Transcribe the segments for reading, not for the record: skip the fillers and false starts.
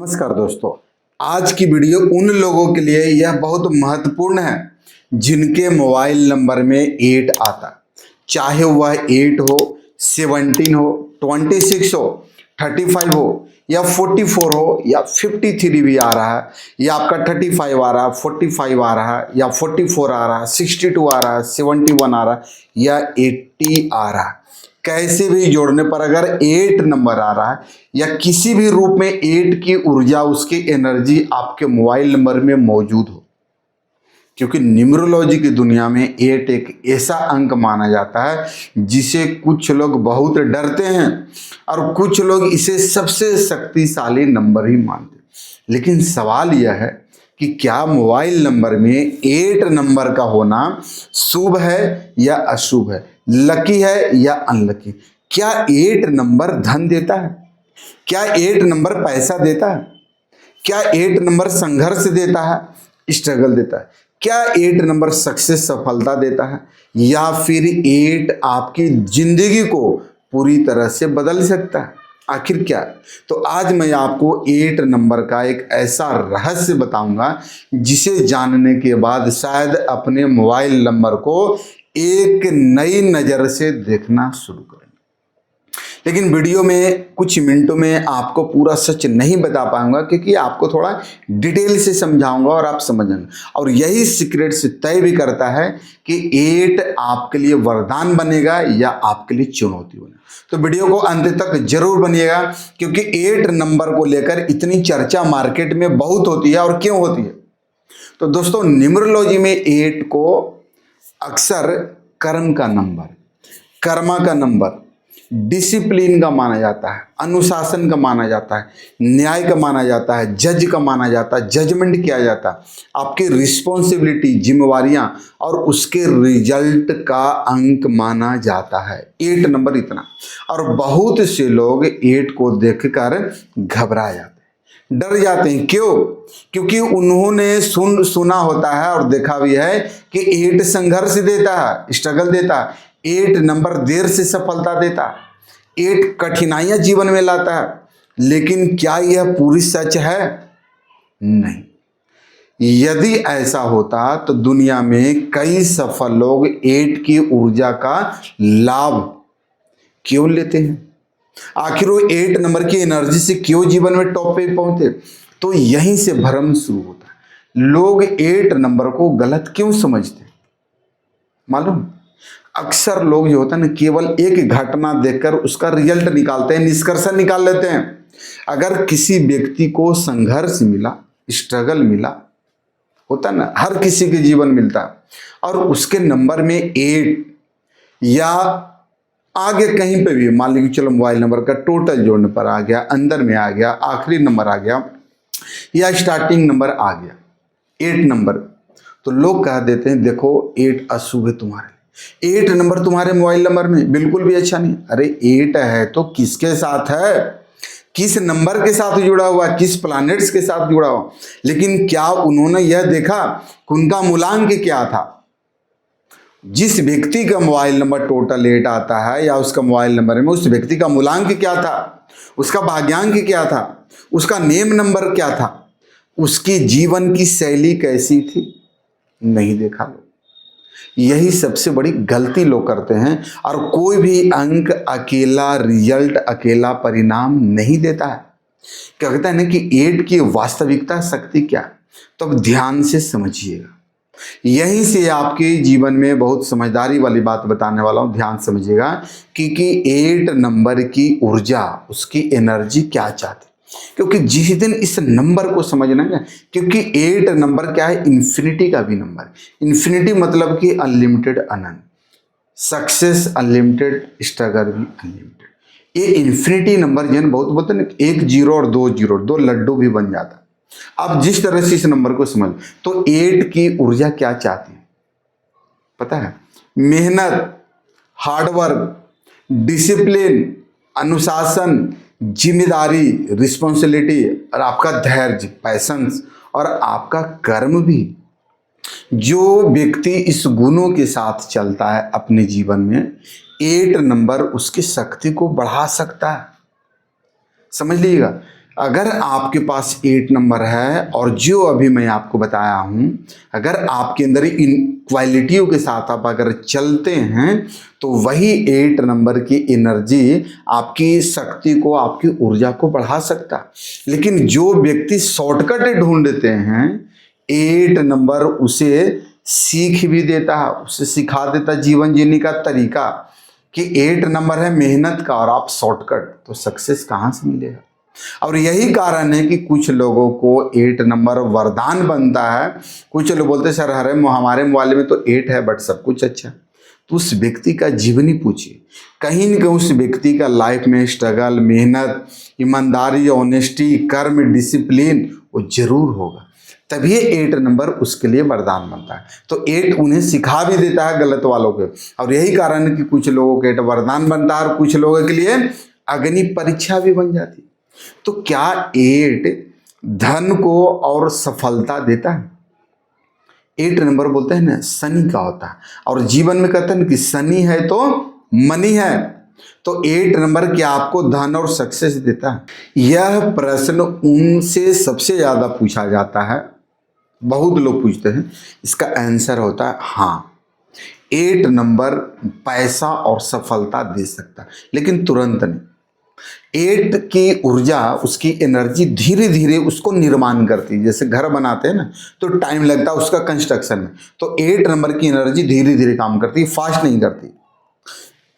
नमस्कार दोस्तों, आज की वीडियो उन लोगों के लिए यह बहुत महत्वपूर्ण है जिनके मोबाइल नंबर में 8 आता है। चाहे वह 8 हो, 17 हो, 26 हो, 35 हो या 44 हो या 53 भी आ रहा है या आपका 35 आ रहा है, 45 आ रहा है या 44 आ रहा है, 62 आ रहा है, 71 आ रहा है या 80 आ रहा है। कैसे भी जोड़ने पर अगर 8 नंबर आ रहा है या किसी भी रूप में 8 की ऊर्जा, उसकी एनर्जी आपके मोबाइल नंबर में मौजूद हो, क्योंकि न्यूमरोलॉजी की दुनिया में 8 एक ऐसा अंक माना जाता है जिसे कुछ लोग बहुत डरते हैं और कुछ लोग इसे सबसे शक्तिशाली नंबर ही मानते हैं। लेकिन सवाल यह है कि क्या मोबाइल नंबर में 8 नंबर का होना शुभ है या अशुभ है, लकी है या अनलकी? क्या 8 नंबर धन देता है? क्या 8 नंबर पैसा देता है? क्या 8 नंबर संघर्ष देता है, स्ट्रगल देता है? क्या 8 नंबर सक्सेस, सफलता देता है? या फिर 8 आपकी जिंदगी को पूरी तरह से बदल सकता है? आखिर क्या? तो आज मैं आपको 8 नंबर का एक ऐसा रहस्य बताऊंगा जिसे जानने के बाद शायद अपने मोबाइल नंबर को एक नई नज़र से देखना शुरू करें। लेकिन वीडियो में कुछ मिनटों में आपको पूरा सच नहीं बता पाऊंगा, क्योंकि आपको थोड़ा डिटेल से समझाऊंगा और आप समझेंगे। और यही सीक्रेट से तय भी करता है कि 8 आपके लिए वरदान बनेगा या आपके लिए चुनौती बनेगा। तो वीडियो को अंत तक जरूर बनिएगा, क्योंकि 8 नंबर को लेकर इतनी चर्चा मार्केट में बहुत होती है। और क्यों होती है? तो दोस्तों, न्यूमरोलॉजी में 8 को अक्सर कर्म का नंबर, कर्मा का नंबर, डिसिप्लिन का माना जाता है, अनुशासन का माना जाता है, न्याय का माना जाता है, जज का माना जाता है, जजमेंट किया जाता है, आपकी रिस्पॉन्सिबिलिटी, जिम्मेवारियां और उसके रिजल्ट का अंक माना जाता है 8 नंबर इतना। और बहुत से लोग 8 को देखकर घबरा जाते हैं, डर जाते हैं। क्यों? क्योंकि उन्होंने सुना होता है और देखा भी है कि 8 संघर्ष देता है, स्ट्रगल देता है, 8 नंबर देर से सफलता देता है, 8 कठिनाइयां जीवन में लाता है। लेकिन क्या यह पूरी सच है? नहीं। यदि ऐसा होता तो दुनिया में कई सफल लोग 8 की ऊर्जा का लाभ क्यों लेते हैं? आखिर वो 8 नंबर की एनर्जी से क्यों जीवन में टॉप पे पहुंचे? तो यहीं से भ्रम शुरू होता है। लोग 8 नंबर को गलत क्यों समझते? मालूम, अक्सर लोग जो होता है ना, केवल एक घटना देखकर उसका रिजल्ट निकालते हैं, निष्कर्ष निकाल लेते हैं। अगर किसी व्यक्ति को संघर्ष मिला, स्ट्रगल मिला, होता ना, हर किसी के जीवन मिलता है, और उसके नंबर में 8 या आगे कहीं पे भी, मान लीजिए चलो मोबाइल नंबर का टोटल जोड़ने पर आ गया, अंदर में आ गया, आखिरी नंबर आ गया या स्टार्टिंग नंबर आ गया 8 नंबर, तो लोग कह देते हैं देखो 8 अशुभ है तुम्हारे, 8 नंबर तुम्हारे मोबाइल नंबर में बिल्कुल भी अच्छा नहीं। अरे 8 है तो किसके साथ है, किस नंबर के साथ जुड़ा हुआ, किस प्लैनेट्स के साथ जुड़ा हुआ? लेकिन क्या उन्होंने यह देखा कि उनका मूलांक क्या था? जिस व्यक्ति का मोबाइल नंबर टोटल 8 आता है या उसका मोबाइल नंबर में उस व्यक्ति का मूलांक क्या था, उसका भाग्यांक क्या था, उसका नेम नंबर क्या था, उसकी जीवन की शैली कैसी थी? नहीं देखा लोग। यही सबसे बड़ी गलती लोग करते हैं। और कोई भी अंक अकेला रिजल्ट, अकेला परिणाम नहीं देता है। क्या कहते हैं ना कि 8 की वास्तविकता शक्ति क्या है? तो अब ध्यान से समझिएगा। यहीं से आपके जीवन में बहुत समझदारी वाली बात बताने वाला हूं, ध्यान समझिएगा कि 8 नंबर की ऊर्जा, उसकी एनर्जी क्या चाहती। क्योंकि जिस दिन इस नंबर को समझना है, क्योंकि 8 नंबर क्या है, इन्फिनिटी का भी नंबर। इन्फिनिटी मतलब कि अनलिमिटेड, अनंत, सक्सेस अनलिमिटेड, स्ट्रगल भी अनलिमिटेड। ये इन्फिनिटी नंबर जन बहुत बोलते हैं, 1 0 और 2 0, 2 लड्डू भी बन जाता। अब जिस तरह से इस नंबर को समझ, तो 8 की ऊर्जा क्या चाहती है पता है? मेहनत, हार्डवर्क, डिसिप्लिन, अनुशासन, जिम्मेदारी, रिस्पॉन्सिबिलिटी, और आपका धैर्य, पैशंस, और आपका कर्म भी। जो व्यक्ति इस गुणों के साथ चलता है अपने जीवन में, 8 नंबर उसकी शक्ति को बढ़ा सकता है। समझ लीजिएगा, अगर आपके पास 8 नंबर है और जो अभी मैं आपको बताया हूँ, अगर आपके अंदर इन क्वालिटियों के साथ आप अगर चलते हैं तो वही 8 नंबर की एनर्जी आपकी शक्ति को, आपकी ऊर्जा को बढ़ा सकता है। लेकिन जो व्यक्ति शॉर्टकट ढूंढते हैं, 8 नंबर उसे सीख भी देता है, उसे सिखा देता जीवन जीने का तरीका कि 8 नंबर है मेहनत का और आप शॉर्टकट, तो सक्सेस कहाँ से मिलेगा। और यही कारण है कि कुछ लोगों को 8 नंबर वरदान बनता है। कुछ लोग बोलते हैं सर हमारे मोबाइल में तो 8 है बट सब कुछ अच्छा है। तो उस व्यक्ति का जीवन ही पूछिए, कहीं न कहीं उस व्यक्ति का लाइफ में स्ट्रगल, मेहनत, ईमानदारी, ऑनेस्टी, कर्म, डिसिप्लिन वो जरूर होगा, तभी 8 नंबर उसके लिए वरदान बनता है। तो 8 उन्हें सिखा भी देता है गलत वालों को। और यही कारण है कि कुछ लोगों के 8 वरदान बनता है और कुछ लोगों के लिए अग्नि परीक्षा भी बन जाती है। तो क्या 8 धन को और सफलता देता है? 8 नंबर बोलते हैं ना शनि का होता है, और जीवन में कहते हैं कि शनि है तो मनी है। तो 8 नंबर क्या आपको धन और सक्सेस देता है? यह प्रश्न उनसे सबसे ज्यादा पूछा जाता है, बहुत लोग पूछते हैं। इसका आंसर होता है हाँ, 8 नंबर पैसा और सफलता दे सकता है, लेकिन तुरंत नहीं। 8 की ऊर्जा, उसकी एनर्जी धीरे धीरे उसको निर्माण करती है। जैसे घर बनाते हैं ना तो टाइम लगता है उसका कंस्ट्रक्शन में, तो 8 नंबर की एनर्जी धीरे धीरे काम करती है, फास्ट नहीं करती,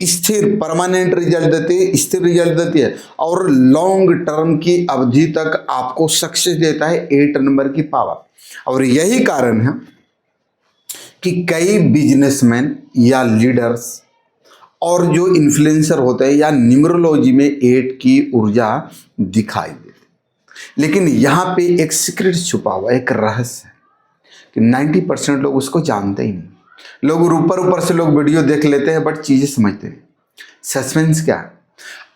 स्थिर परमानेंट रिजल्ट देती है, स्थिर रिजल्ट देती है और लॉन्ग टर्म की अवधि तक आपको सक्सेस देता है 8 नंबर की पावर। और यही कारण है कि कई बिजनेसमैन या लीडर्स और जो इन्फ्लुएंसर होते हैं या न्यूमरोलॉजी में 8 की ऊर्जा दिखाई देती। लेकिन यहाँ पे एक सीक्रेट छुपा हुआ, एक रहस्य है कि 90% लोग उसको जानते ही नहीं। लोग ऊपर से लोग वीडियो देख लेते हैं बट चीजें समझते नहीं। सस्पेंस क्या है?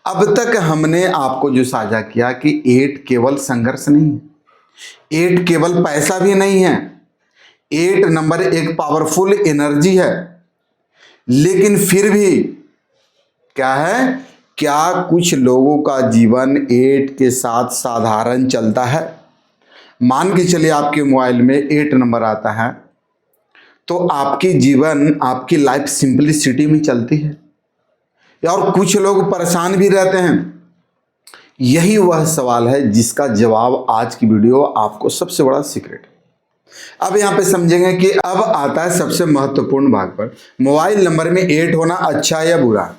अब तक हमने आपको जो साझा किया कि 8 केवल संघर्ष नहीं है, 8 केवल पैसा भी नहीं है, 8 नंबर एक पावरफुल एनर्जी है। लेकिन फिर भी क्या है, क्या कुछ लोगों का जीवन 8 के साथ साधारण चलता है? मान के चलिए आपके मोबाइल में 8 नंबर आता है तो आपकी जीवन, आपकी लाइफ सिंपलिसिटी में चलती है, और कुछ लोग परेशान भी रहते हैं। यही वह सवाल है जिसका जवाब आज की वीडियो आपको सबसे बड़ा सीक्रेट। अब यहाँ पे समझेंगे कि अब आता है सबसे महत्वपूर्ण भाग पर, मोबाइल नंबर में 8 होना अच्छा या बुरा।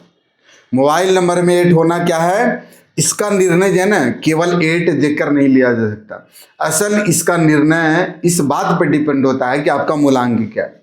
मोबाइल नंबर में 8 होना क्या है, इसका निर्णय जो है ना केवल 8 देखकर नहीं लिया जा सकता। असल इसका निर्णय इस बात पर डिपेंड होता है कि आपका मूलांक क्या है,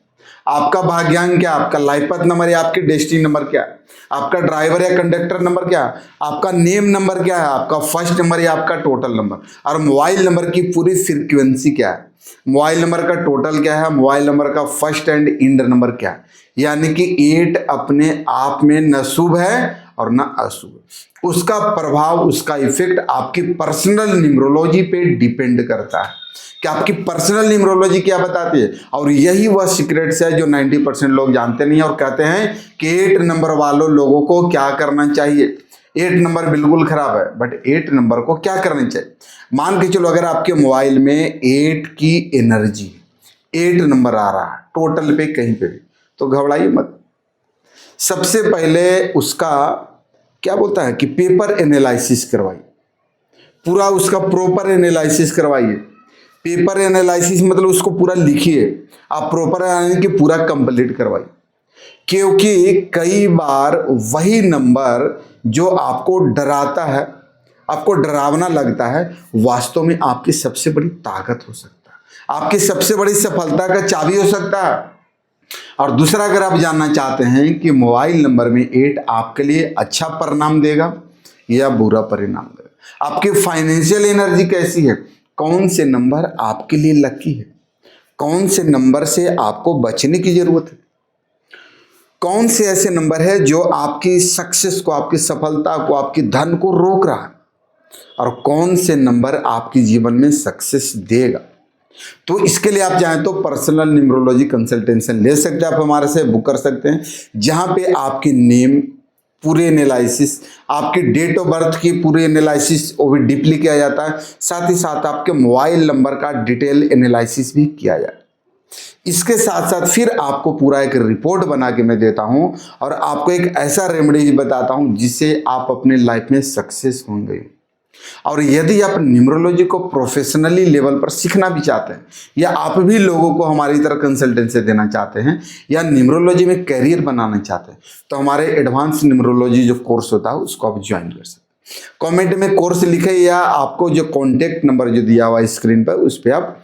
आपका भाग्यांक क्या, आपका लाइफ पथ नंबर या आपके डेस्टिनी नंबर क्या है, आपका ड्राइवर या कंडक्टर नंबर क्या है, आपका नेम नंबर क्या है, आपका फर्स्ट नंबर या आपका टोटल नंबर, और मोबाइल नंबर की पूरी फ्रीक्वेंसी क्या है, मोबाइल नंबर का टोटल क्या है, मोबाइल नंबर का फर्स्ट एंड इंड नंबर क्या है। यानी कि 8 अपने आप में न शुभ है और न अशुभ। उसका प्रभाव, उसका इफेक्ट आपकी पर्सनल न्यूमरोलॉजी पे डिपेंड करता है कि आपकी पर्सनल न्यूमरोलॉजी क्या बताती है। और यही वह सीक्रेट्स है जो 90% लोग जानते नहीं और कहते हैं कि 8 नंबर वालों लोगों को क्या करना चाहिए। 8 नंबर बिल्कुल खराब है, बट 8 नंबर को क्या करना चाहिए। मान के चलो अगर आपके मोबाइल में 8 की एनर्जी, 8 नंबर आ रहा है टोटल पे कहीं पे भी, तो घबराइए मत। सबसे पहले उसका क्या बोलता है कि पेपर एनालिसिस करवाइए, पूरा उसका प्रॉपर एनालिसिस करवाइए। पेपर एनालिसिस मतलब उसको पूरा लिखिए, आप प्रॉपर यानी कि पूरा कंप्लीट करवाइए। क्योंकि कई बार वही नंबर जो आपको डराता है, आपको डरावना लगता है, वास्तव में आपकी सबसे बड़ी ताकत हो सकता है, आपकी सबसे बड़ी सफलता का चाबी हो सकता है। और दूसरा, अगर आप जानना चाहते हैं कि मोबाइल नंबर में 8 आपके लिए अच्छा परिणाम देगा या बुरा परिणाम देगा, आपकी फाइनेंशियल एनर्जी कैसी है, कौन से नंबर आपके लिए लकी है, कौन से नंबर से आपको बचने की जरूरत है, कौन से ऐसे नंबर है जो आपकी सक्सेस को, आपकी सफलता को, आपकी धन को रोक रहा है, और कौन से नंबर आपके जीवन में सक्सेस देगा। तो इसके लिए आप चाहें तो पर्सनल न्यूमरोलॉजी कंसल्टेशन ले सकते हैं, आप हमारे से बुक कर सकते हैं, जहां पे आपकी नेम, पूरे एनालिसिस, आपकी डेट ऑफ बर्थ की पूरी एनालिसिस वो भी डीपली किया जाता है। साथ ही साथ आपके मोबाइल नंबर का डिटेल एनालिसिस भी किया जाए। इसके साथ साथ फिर आपको पूरा एक रिपोर्ट बना के मैं देता हूं और आपको एक ऐसा रेमेडी बताता हूं जिससे आप अपने लाइफ में सक्सेस होंगे। और यदि आप न्यूमरोलॉजी को प्रोफेशनली लेवल पर सीखना भी चाहते हैं या आप भी लोगों को हमारी तरह कंसल्टेंसी देना चाहते हैं या न्यूमरोलॉजी में कैरियर बनाना चाहते हैं तो हमारे एडवांस न्यूमरोलॉजी जो कोर्स होता है उसको आप ज्वाइन कर सकते हैं। कमेंट में कोर्स लिखे या आपको जो कॉन्टेक्ट नंबर जो दिया हुआ है स्क्रीन पर उस पर आप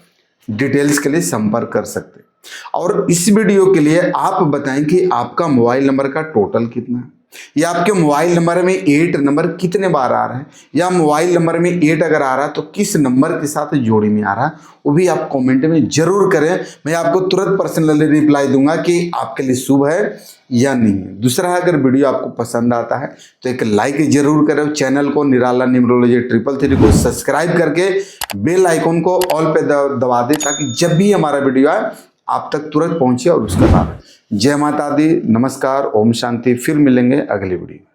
डिटेल्स के लिए संपर्क कर सकते हैं। और इस वीडियो के लिए आप बताएं कि आपका मोबाइल नंबर का टोटल कितना है या आपके मोबाइल नंबर में 8 नंबर कितने बार आ रहा है या मोबाइल नंबर में 8 अगर आ रहा है तो किस नंबर के साथ जोड़ी में आ रहा है, वो भी आप कमेंट में जरूर करें। मैं आपको तुरंत पर्सनली रिप्लाई दूंगा कि आपके लिए शुभ है या नहीं है। दूसरा, अगर वीडियो आपको पसंद आता है तो एक लाइक जरूर करें। चैनल को निराला न्यूमरोलॉजी 333 को सब्सक्राइब करके बेल आइकॉन को ऑल पे दबा दें ताकि जब भी हमारा वीडियो आए आप तक तुरंत पहुंचे और उसका लाभ। जय माता दी, नमस्कार, ओम शांति। फिर मिलेंगे अगली वीडियो।